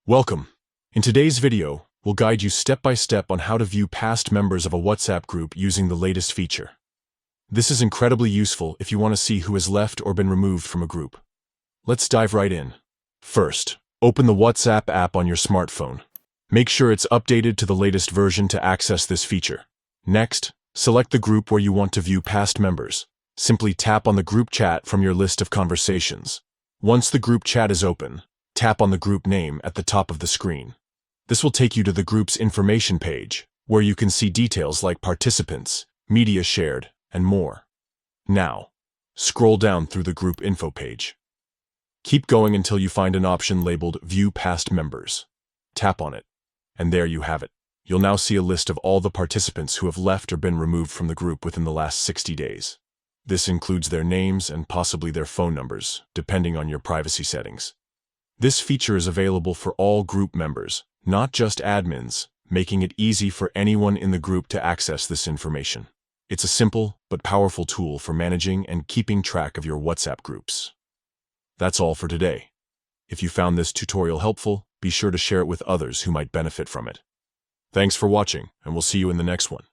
Welcome. In today's video, we'll guide you step by step on how to view past members of a WhatsApp group using the latest feature. This is incredibly useful if you want to see who has left or been removed from a group. Let's dive right in. First, open the WhatsApp app on your smartphone. Make sure it's updated to the latest version to access this feature. Next, select the group where you want to view past members. Simply tap on the group chat from your list of conversations. Once the group chat is open, tap on the group name at the top of the screen. This will take you to the group's information page, where you can see details like participants, media shared, and more. Now, scroll down through the group info page. Keep going until you find an option labeled View Past Members. Tap on it, and there you have it. You'll now see a list of all the participants who have left or been removed from the group within the last 60 days. This includes their names and possibly their phone numbers, depending on your privacy settings. This feature is available for all group members, not just admins, making it easy for anyone in the group to access this information. It's a simple but powerful tool for managing and keeping track of your WhatsApp groups. That's all for today. If you found this tutorial helpful, be sure to share it with others who might benefit from it. Thanks for watching, and we'll see you in the next one.